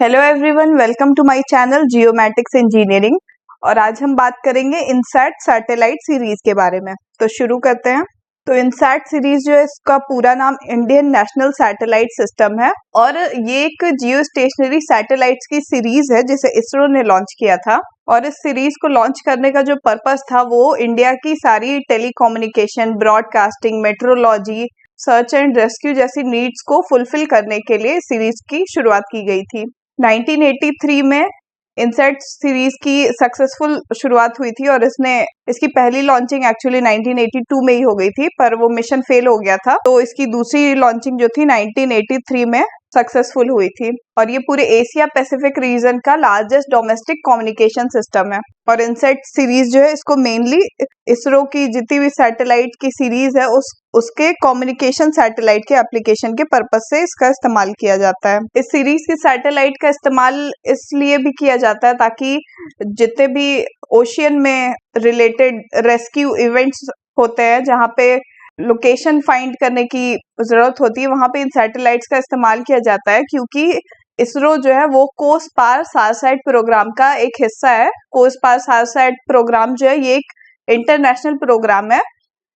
Hello everyone, welcome to my channel geomatics engineering. और आज हम बात करेंगे इनसैट सैटेलाइट सीरीज के बारे में। तो शुरू करते हैं। तो इनसैट सीरीज जो है, इसका पूरा नाम इंडियन नेशनल सैटेलाइट सिस्टम है और ये एक जियो स्टेशनरी सैटेलाइट्स की सीरीज है जिसे इसरो ने लॉन्च किया था। और इस सीरीज को लॉन्च करने का जो पर्पस था वो इंडिया की सारी telecommunication, broadcasting, metrology, search and rescue जैसी नीड्स को फुलफिल करने के लिए सीरीज की शुरुआत की गई थी। 1983 में इनसैट सीरीज की सक्सेसफुल शुरुआत हुई थी और इसकी पहली लॉन्चिंग एक्चुअली 1982 में ही हो गई थी, पर वो मिशन फेल हो गया था, तो इसकी दूसरी लॉन्चिंग जो थी 1983 में सक्सेसफुल हुई थी। और ये पूरे एशिया पैसिफिक रीजन का लार्जेस्ट डोमेस्टिक कम्युनिकेशन सिस्टम है। और इनसैट सीरीज जो है, इसको मेनली इसरो की जितनी भी सैटेलाइट की सीरीज है उसके कम्युनिकेशन सैटेलाइट के एप्लीकेशन के पर्पस से इसका इस्तेमाल किया जाता है। इस सीरीज की सैटेलाइट का इस्तेमाल इसलिए भी किया जाता है ताकि जितने भी ओशियन में रिलेटेड रेस्क्यू इवेंट्स होते हैं, जहाँ पे लोकेशन फाइंड करने की जरूरत होती है, वहां पे इन सैटेलाइट्स का इस्तेमाल किया जाता है। क्योंकि इसरो जो है वो कोस्ट पार सारसैट प्रोग्राम का एक हिस्सा है। कोस्ट पार सारसैट प्रोग्राम जो है ये एक इंटरनेशनल प्रोग्राम है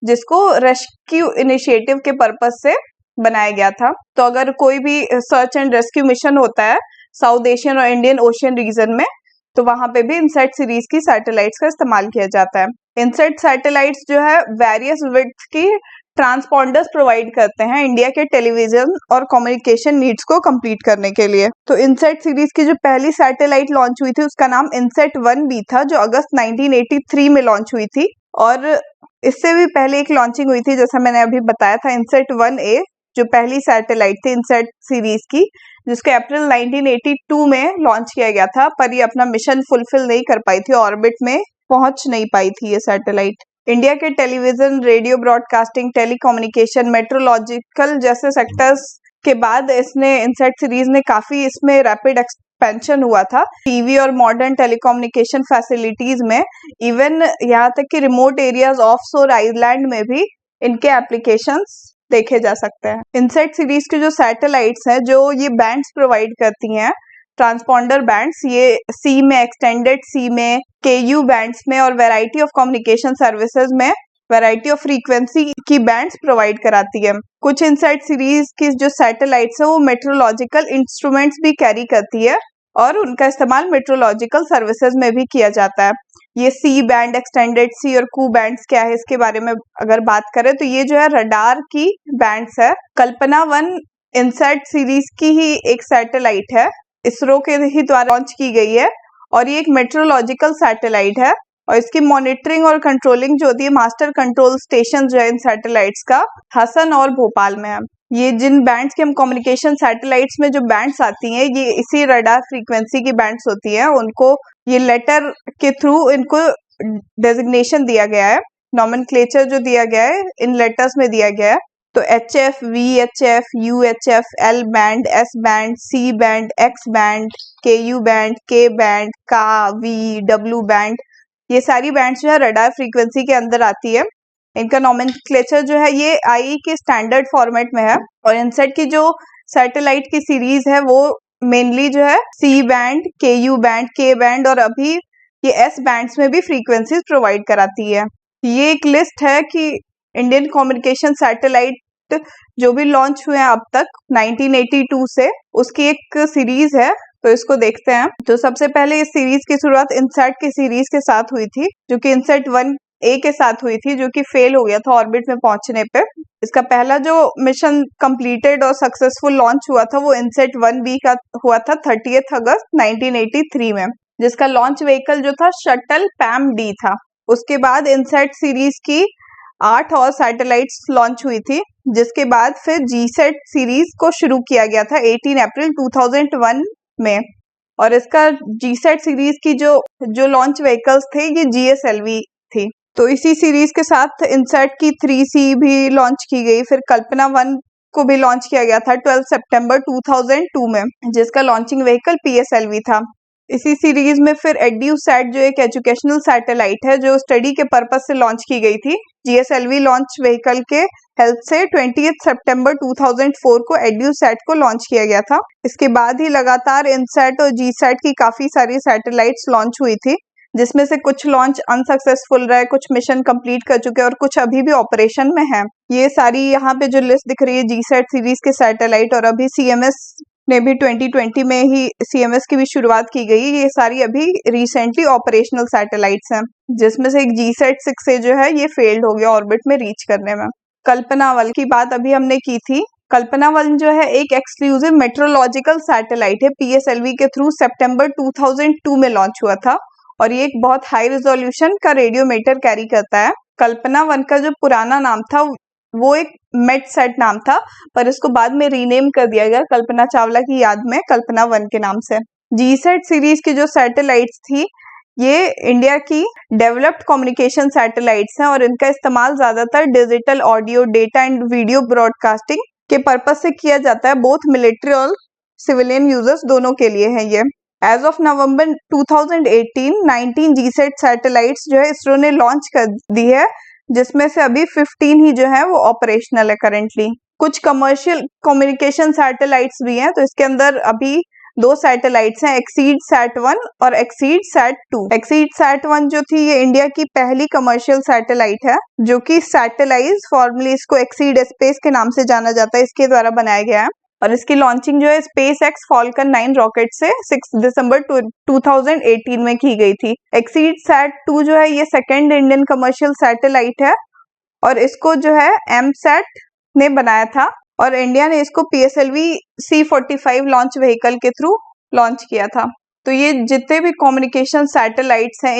जिसको रेस्क्यू इनिशिएटिव के पर्पस से बनाया गया था। तो अगर कोई भी सर्च एंड रेस्क्यू मिशन होता है साउथ एशियन और इंडियन ओशियन रीजन में, तो वहां पे भी इनसैट सीरीज की सैटेलाइट्स का इस्तेमाल किया जाता है। इनसैट सैटेलाइट्स जो है वेरियस विड्थ की ट्रांसपॉन्डर्स प्रोवाइड करते हैं इंडिया के टेलीविजन और कम्युनिकेशन नीड्स को कंप्लीट करने के लिए। तो इनसैट सीरीज की जो पहली सैटेलाइट लॉन्च हुई थी उसका नाम इनसैट 1B था, जो अगस्त 1983 में लॉन्च हुई थी। और इससे भी पहले एक लॉन्चिंग हुई थी, जैसा मैंने अभी बताया था, इनसैट 1A, जो पहली सैटेलाइट थी इनसैट सीरीज की, जिसको अप्रैल 1982 में लॉन्च किया गया था, पर ये अपना मिशन फुलफिल नहीं कर पाई थी, ऑर्बिट में पहुंच नहीं पाई थी ये सैटेलाइट। इंडिया के television, radio broadcasting, telecommunication, meteorological जैसे सेक्टर्स के बाद इनसैट सीरीज ने काफी इसमें रैपिड एक्सपेंशन हुआ था। टीवी और मॉडर्न टेलीकम्युनिकेशन फैसिलिटीज में, इवन यहाँ तक कि रिमोट एरियाज, ऑफशोर आइलैंड में भी इनके एप्लीकेशंस देखे जा सकते हैं। इनसैट सीरीज के जो सैटेलाइट्स हैं, जो ये बैंड्स प्रोवाइड करती हैं, ट्रांसपॉन्डर बैंड्स, ये सी में, एक्सटेंडेड सी में, केयू बैंड्स में और वैरायटी ऑफ कम्युनिकेशन सर्विसेज में वैरायटी ऑफ फ्रीक्वेंसी की बैंड्स प्रोवाइड कराती है। कुछ इनसैट सीरीज की जो सैटेलाइट्स है वो मेट्रोलॉजिकल इंस्ट्रूमेंट्स भी कैरी करती है और उनका इस्तेमाल मेट्रोलॉजिकल सर्विसेज में भी किया जाता है। ये सी बैंड, एक्सटेंडेड सी और कू बैंड्स क्या है, इसके बारे में अगर बात करें तो ये जो है रडार की बैंड्स है। कल्पना 1 इनसैट सीरीज की ही एक सैटेलाइट है, इसरो के ही द्वारा लॉन्च की गई है और ये एक मेट्रोलॉजिकल सैटेलाइट है। और इसकी मॉनिटरिंग और कंट्रोलिंग जो होती है, मास्टर कंट्रोल स्टेशन जो है इन सैटेलाइट्स का, हसन और भोपाल में है। ये जिन बैंड्स के हम कम्युनिकेशन सैटेलाइट्स में जो बैंड्स आती हैं, ये इसी रडार फ्रीक्वेंसी की बैंड्स होती हैं। उनको ये लेटर के थ्रू इनको डेजिग्नेशन दिया गया है, नॉमेनक्लेचर जो दिया गया है इन लेटर्स में दिया गया है। तो HF, VHF, UHF, L band, S band, C band, X band, KU band, K band, Ka, V, W band, ये सारी बैंड्स जो है रडार फ्रीक्वेंसी के अंदर आती है। इनका नॉमेनक्लेचर जो है ये IE के स्टैंडर्ड फॉर्मेट में है। और इनसैट की जो सैटेलाइट की सीरीज है वो मेनली जो है C band, KU band, K band और अभी ये S बैंड्स में भी फ्रीक्वेंसीज प्रोवाइड कराती है। ये एक लिस्ट है कि इंडियन कम्युनिकेशन सैटेलाइट जो भी लॉन्च हुए हैं अब तक 1982 से, उसकी एक सीरीज है, तो इसको देखते हैं। तो सबसे पहले इस सीरीज की शुरुआत इनसैट की सीरीज के साथ हुई थी, जो कि इनसैट 1A के साथ हुई थी, जो कि फेल हो गया था ऑर्बिट में पहुंचने पे। इसका पहला जो मिशन कंप्लीटेड और सक्सेसफुल लॉन्च हुआ था वो इनसैट 1B का हुआ था 30 अगस्त 1983 में, जिसका लॉन्च व्हीकल जो था शटल PAM-D था। उसके बाद इनसैट सीरीज की 8 और सैटेलाइट्स लॉन्च हुई थी, जिसके बाद फिर जीसैट सीरीज को शुरू किया गया था 18 अप्रैल 2001 में। और इसका जीसैट सीरीज की जो लॉन्च व्हीकल्स थे ये GSLV थी। तो इसी सीरीज के साथ इनसैट की 3C भी लॉन्च की गई। फिर कल्पना 1 को भी लॉन्च किया गया था 12 सितंबर 2002 में, जिसका लॉन्चिंग व्हीकल PSLV था। इसी सीरीज में फिर एड्यूसैट जो एक एजुकेशनल सैटेलाइट है, जो स्टडी के पर्पस से लॉन्च की गई थी, GSLV लॉन्च व्हीकल के हेल्प से 20 सितंबर 2004 को एड्यूसैट को लॉन्च किया गया था। इसके बाद ही लगातार इनसैट और जीसैट की काफी सारी सैटेलाइट्स लॉन्च हुई थी, जिसमें से कुछ लॉन्च अनसक्सेसफुल रहे, कुछ मिशन कंप्लीट कर चुके और कुछ अभी भी ऑपरेशन में हैं। ये सारी यहाँ पे जो लिस्ट दिख रही है जीसैट सीरीज के सैटेलाइट, और अभी CMS ने भी 2020 में ही CMS की भी शुरुआत की गई। ये सारी अभी रिसेंटली ऑपरेशनल सैटेलाइट्स हैं, जिसमें से एक GSAT-6 जो है ये फेल्ड हो गया ऑर्बिट में रीच करने में। कल्पना 1 की बात अभी हमने की थी। कल्पना 1 जो है एक एक्सक्लूसिव मेट्रोलॉजिकल सैटेलाइट है, PSLV के थ्रू सितंबर 2002 में लॉन्च हुआ था, और ये एक बहुत हाई रिजोल्यूशन का रेडियोमीटर कैरी करता है। कल्पना 1 का जो पुराना नाम था वो एक मेटसेट नाम था, पर इसको बाद में रीनेम कर दिया गया कल्पना चावला की याद में कल्पना 1 के नाम से। जीसैट सीरीज की जो सैटेलाइट्स थी ये इंडिया की डेवलप्ड कम्युनिकेशन सैटेलाइट्स हैं, और इनका इस्तेमाल ज्यादातर digital audio, data and video broadcasting के पर्पज से किया जाता है। बोथ मिलिट्री और सिविलियन यूजर्स दोनों के लिए है ये। As of November 2018 19 GSAT satellites जो है इसरो ने लॉन्च कर दी है, जिसमें से अभी 15 ही जो है वो ऑपरेशनल है करेंटली। कुछ कमर्शियल कम्युनिकेशन सैटेलाइट्स भी हैं, तो इसके अंदर अभी 2 सैटेलाइट्स हैं, एक्सीडसैट-1 और एक्सीडसैट-2। एक्सीडसैट-1 जो थी ये इंडिया की पहली कमर्शियल सैटेलाइट है, जो कि सैटेलाइज फॉर्मली इसको एक्सीड स्पेस के नाम से जाना जाता है, इसके द्वारा बनाया गया है। और इसकी लॉन्चिंग जो है SpaceX Falcon 9 रॉकेट से 6 दिसंबर 2018 में की गई थी। एक्सीडसैट-2 जो है ये सेकेंड इंडियन कमर्शियल सैटेलाइट है, और इसको जो है एमसैट ने बनाया था, और इंडिया ने इसको PSLV C-45 लॉन्च व्हीकल के थ्रू लॉन्च किया था। तो ये जितने भी कम्युनिकेशन सैटेलाइट्स हैं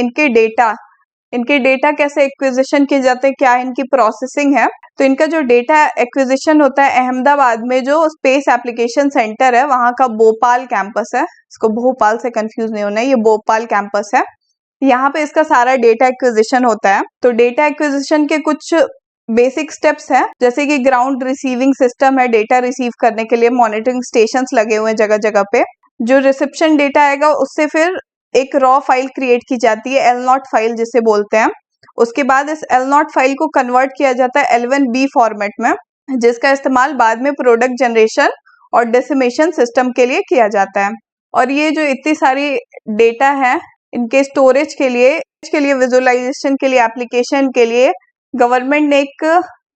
इनके डेटा कैसे एक्विजिशन किए जाते हैं, क्या इनकी प्रोसेसिंग है। तो इनका जो डेटा एक्विजिशन होता है अहमदाबाद में जो स्पेस एप्लीकेशन सेंटर है वहां का भोपाल कैंपस है, इसको भोपाल से कंफ्यूज नहीं होना है, ये भोपाल कैंपस है। यहाँ पे इसका सारा डेटा एक्विजिशन होता है। तो डेटा एक्विजिशन के कुछ बेसिक स्टेप्स हैं, जैसे कि ग्राउंड रिसीविंग सिस्टम है, डेटा रिसीव करने के लिए मॉनिटरिंग स्टेशंस लगे हुए हैं जगह जगह पे। जो रिसेप्शन डेटा आएगा उससे फिर एक रॉ फाइल क्रिएट की जाती है, L0 फाइल जिसे बोलते हैं। उसके बाद इस L0 फाइल को कन्वर्ट किया जाता है L1B फॉर्मेट में, जिसका इस्तेमाल बाद में प्रोडक्ट जनरेशन और डेसिमेशन सिस्टम के लिए किया जाता है। और ये जो इतनी सारी डेटा है इनके स्टोरेज के लिए विजुअलाइजेशन के लिए, एप्लीकेशन के लिए गवर्नमेंट ने एक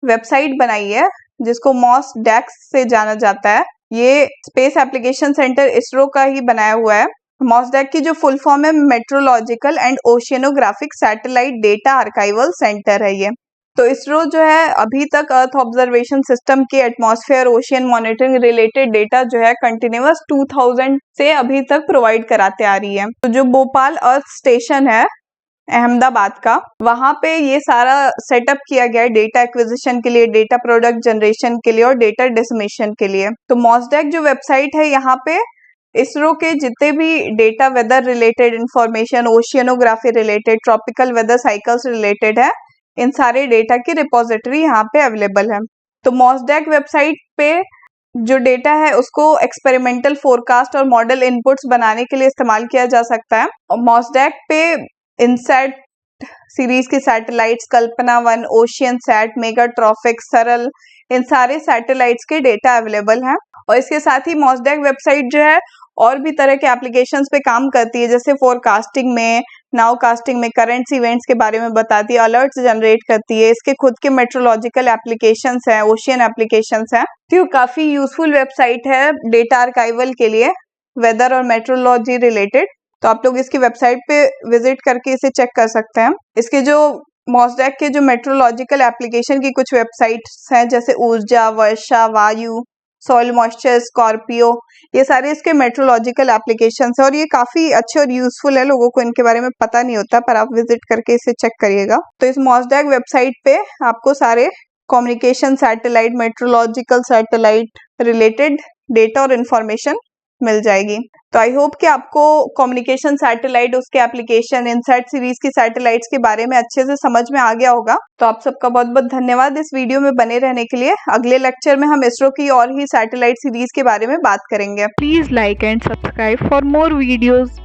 वेबसाइट बनाई है जिसको MOSDAQ से जाना जाता है। ये स्पेस एप्लीकेशन सेंटर इसरो का ही बनाया हुआ है। MOSDAQ की जो फुल फॉर्म है meteorological and oceanographic satellite data archival centre है ये। तो इसरो जो है अभी तक अर्थ ऑब्जर्वेशन सिस्टम के atmosphere ocean monitoring related data जो है कंटिन्यूअस 2000 से अभी तक प्रोवाइड कराते आ रही है। तो जो भोपाल अर्थ स्टेशन है अहमदाबाद का, वहां पे ये सारा सेटअप किया गया है डेटा एक्विजिशन के लिए, डेटा प्रोडक्ट जनरेशन के लिए और डेटा डेसिमेशन के लिए। तो MOSDAQ जो वेबसाइट है यहाँ पे इसरो के जितने भी data weather related information, oceanography related, tropical weather cycles related है, इन सारे डेटा की रिपोजिटरी यहाँ पे अवेलेबल है। तो MOSDAQ वेबसाइट पे जो डेटा है उसको एक्सपेरिमेंटल फोरकास्ट और मॉडल इनपुट्स बनाने के लिए इस्तेमाल किया जा सकता है। और MOSDAQ पे इनसैट सीरीज की सैटेलाइट्स कल्पना 1, ओशियनसैट, मेगाट्रॉफिक, सरल, इन सारे सैटेलाइट्स के डेटा अवेलेबल हैं। और इसके साथ ही MOSDAQ वेबसाइट जो है और भी तरह के एप्लीकेशंस पे काम करती है, जैसे फोरकास्टिंग में, नाउकास्टिंग में, करंट्स इवेंट्स के बारे में बताती है, अलर्ट्स जनरेट करती है। इसके खुद के मेट्रोलॉजिकल एप्लीकेशंस हैं, ओशियन एप्लीकेशंस हैं। तो काफी यूजफुल वेबसाइट है डेटा आर्काइवल के लिए, वेदर और मेट्रोलॉजी रिलेटेड। तो आप लोग इसकी वेबसाइट पे विजिट करके इसे चेक कर सकते हैं। इसके जो MOSDAQ के जो मेट्रोलॉजिकल एप्लीकेशन की कुछ वेबसाइट्स हैं, जैसे ऊर्जा, वर्षा, वायु, सॉइल मॉइस्चर, स्कॉर्पियो, ये सारे इसके मेट्रोलॉजिकल एप्लीकेशंस हैं, और ये काफी अच्छे और यूजफुल है। लोगों को इनके बारे में पता नहीं होता, पर आप विजिट करके इसे चेक करिएगा। तो इस MOSDAQ वेबसाइट पे आपको सारे communication satellite, meteorological satellite related data और इंफॉर्मेशन मिल जाएगी। तो आई होप कि आपको कम्युनिकेशन सैटेलाइट, उसके एप्लीकेशन, इनसैट सीरीज की सैटेलाइट्स के बारे में अच्छे से समझ में आ गया होगा। तो आप सबका बहुत बहुत धन्यवाद इस वीडियो में बने रहने के लिए। अगले लेक्चर में हम इसरो की और ही सैटेलाइट सीरीज के बारे में बात करेंगे। Please like and subscribe for more videos.